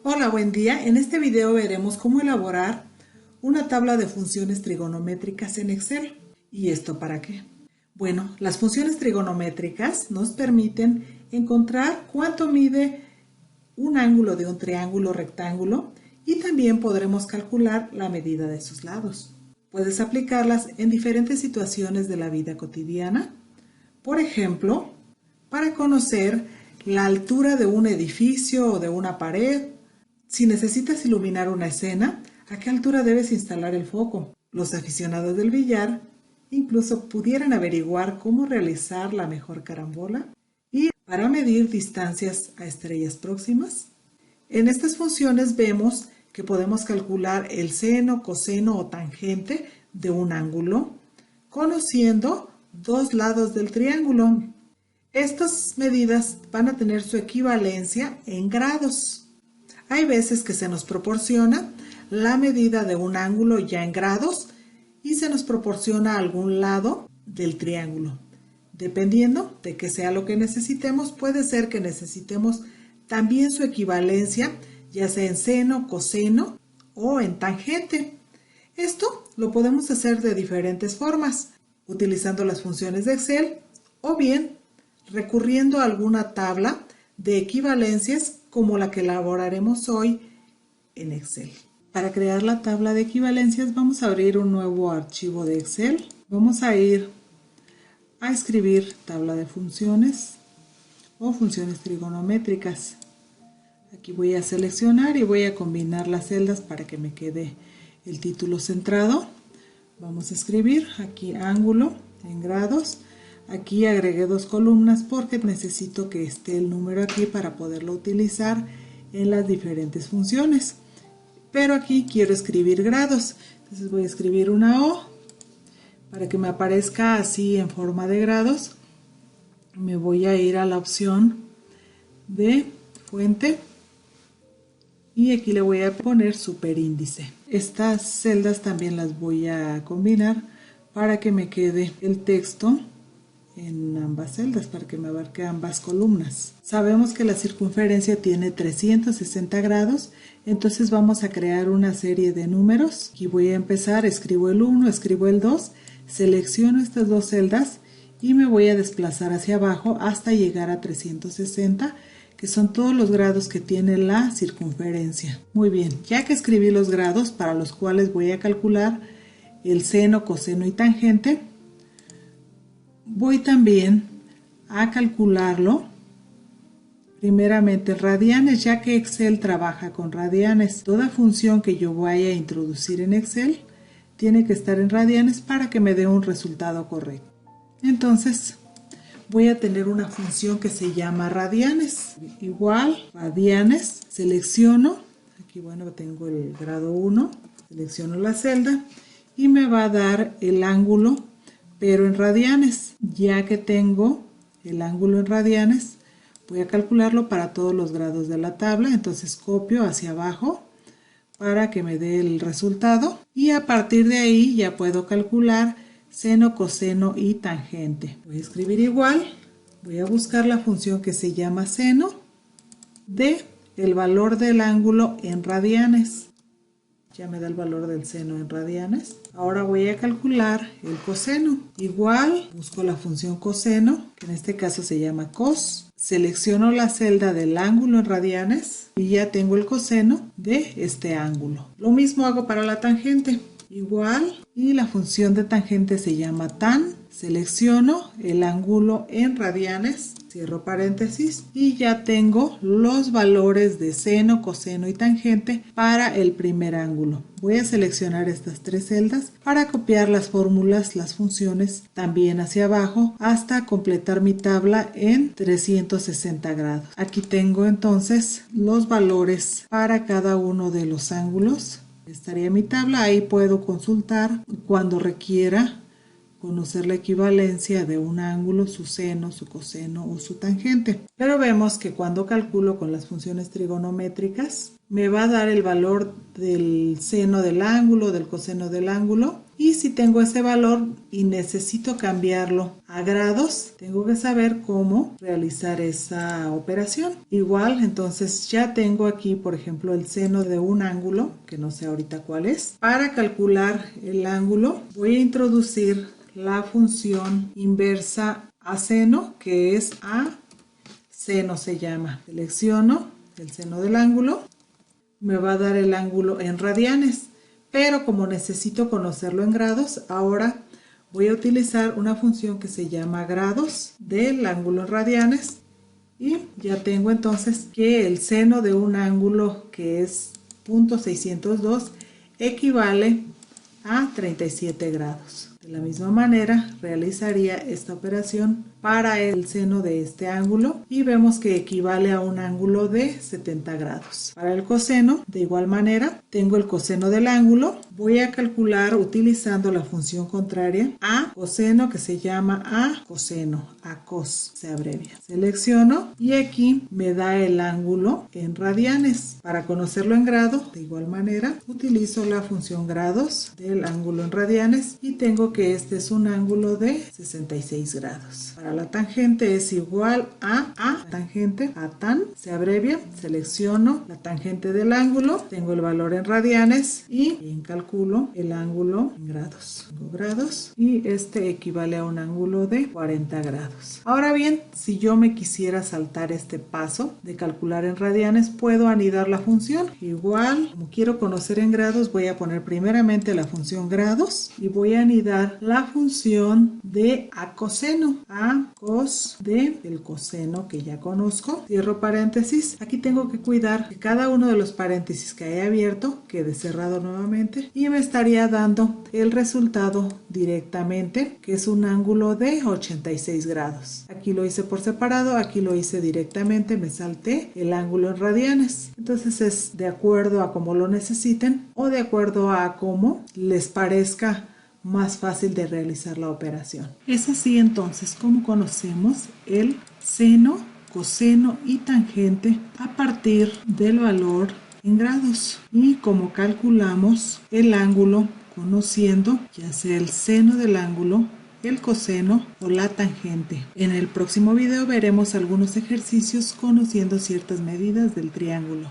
Hola, buen día. En este video veremos cómo elaborar una tabla de funciones trigonométricas en Excel. ¿Y esto para qué? Bueno, las funciones trigonométricas nos permiten encontrar cuánto mide un ángulo de un triángulo rectángulo y también podremos calcular la medida de sus lados. Puedes aplicarlas en diferentes situaciones de la vida cotidiana. Por ejemplo, para conocer la altura de un edificio o de una pared. Si necesitas iluminar una escena, ¿a qué altura debes instalar el foco? Los aficionados del billar incluso pudieran averiguar cómo realizar la mejor carambola y para medir distancias a estrellas próximas. En estas funciones vemos que podemos calcular el seno, coseno o tangente de un ángulo, conociendo dos lados del triángulo. Estas medidas van a tener su equivalencia en grados. Hay veces que se nos proporciona la medida de un ángulo ya en grados y se nos proporciona algún lado del triángulo. Dependiendo de qué sea lo que necesitemos, puede ser que necesitemos también su equivalencia, ya sea en seno, coseno o en tangente. Esto lo podemos hacer de diferentes formas, utilizando las funciones de Excel o bien recurriendo a alguna tabla de equivalencias como la que elaboraremos hoy en Excel. Para crear la tabla de equivalencias vamos a abrir un nuevo archivo de Excel. Vamos a ir a escribir tabla de funciones o funciones trigonométricas. Aquí voy a seleccionar y voy a combinar las celdas para que me quede el título centrado. Vamos a escribir aquí ángulo en grados. Aquí agregué dos columnas porque necesito que esté el número aquí para poderlo utilizar en las diferentes funciones. Pero aquí quiero escribir grados. Entonces voy a escribir una O para que me aparezca así en forma de grados. Me voy a ir a la opción de fuente y aquí le voy a poner superíndice. Estas celdas también las voy a combinar para que me quede el texto en ambas celdas, para que me abarque ambas columnas. Sabemos que la circunferencia tiene 360 grados, entonces vamos a crear una serie de números. Aquí voy a empezar, escribo el 1, escribo el 2, selecciono estas dos celdas y me voy a desplazar hacia abajo hasta llegar a 360, que son todos los grados que tiene la circunferencia. Muy bien, ya que escribí los grados para los cuales voy a calcular el seno, coseno y tangente, voy también a calcularlo primeramente en radianes, ya que Excel trabaja con radianes. Toda función que yo vaya a introducir en Excel tiene que estar en radianes para que me dé un resultado correcto. Entonces voy a tener una función que se llama radianes. Igual, radianes, selecciono, aquí bueno tengo el grado 1, selecciono la celda y me va a dar el ángulo pero en radianes. Ya que tengo el ángulo en radianes, voy a calcularlo para todos los grados de la tabla. Entonces copio hacia abajo para que me dé el resultado y a partir de ahí ya puedo calcular seno, coseno y tangente. Voy a escribir igual, voy a buscar la función que se llama seno de el valor del ángulo en radianes. Ya me da el valor del seno en radianes. Ahora voy a calcular el coseno. Igual, busco la función coseno, que en este caso se llama cos. Selecciono la celda del ángulo en radianes y ya tengo el coseno de este ángulo. Lo mismo hago para la tangente. Igual, y la función de tangente se llama tan. Selecciono el ángulo en radianes, cierro paréntesis y ya tengo los valores de seno, coseno y tangente para el primer ángulo. Voy a seleccionar estas tres celdas para copiar las fórmulas, las funciones también hacia abajo hasta completar mi tabla en 360 grados. Aquí tengo entonces los valores para cada uno de los ángulos. Estaría mi tabla, ahí puedo consultar cuando requiera conocer la equivalencia de un ángulo, su seno, su coseno o su tangente. Pero vemos que cuando calculo con las funciones trigonométricas, me va a dar el valor del seno del ángulo, del coseno del ángulo Y si tengo ese valor y necesito cambiarlo a grados, tengo que saber cómo realizar esa operación. Igual, entonces ya tengo aquí, por ejemplo, el seno de un ángulo, que no sé ahorita cuál es. Para calcular el ángulo, voy a introducir la función inversa a seno, que es a seno se llama. Selecciono el seno del ángulo, me va a dar el ángulo en radianes, pero como necesito conocerlo en grados, ahora voy a utilizar una función que se llama grados del ángulo en radianes, y ya tengo entonces que el seno de un ángulo que es 0.602 equivale a 37 grados. De la misma manera realizaría esta operación para el seno de este ángulo y vemos que equivale a un ángulo de 70 grados. Para el coseno, de igual manera, tengo el coseno del ángulo. Voy a calcular utilizando la función contraria a coseno, que se llama a coseno, a cos se abrevia. Selecciono y aquí me da el ángulo en radianes. Para conocerlo en grado, de igual manera, utilizo la función grados del ángulo en radianes y tengo que este es un ángulo de 66 grados. Para la tangente es igual a tangente, a tan, se abrevia, selecciono la tangente del ángulo, tengo el valor en radianes y bien calculo el ángulo en grados. Tengo grados y este equivale a un ángulo de 40 grados. Ahora bien, si yo me quisiera saltar este paso de calcular en radianes, puedo anidar la función. Igual, como quiero conocer en grados, voy a poner primeramente la función grados y voy a anidar la función de a coseno, a cos de el coseno que ya conozco. Cierro paréntesis. Aquí tengo que cuidar que cada uno de los paréntesis que haya abierto quede cerrado nuevamente y me estaría dando el resultado directamente, que es un ángulo de 86 grados. Aquí lo hice por separado, aquí lo hice directamente, me salté el ángulo en radianes. Entonces es de acuerdo a cómo lo necesiten o de acuerdo a cómo les parezca más fácil de realizar la operación. Es así entonces como conocemos el seno, coseno y tangente a partir del valor en grados y como calculamos el ángulo conociendo ya sea el seno del ángulo, el coseno o la tangente. En el próximo video veremos algunos ejercicios conociendo ciertas medidas del triángulo.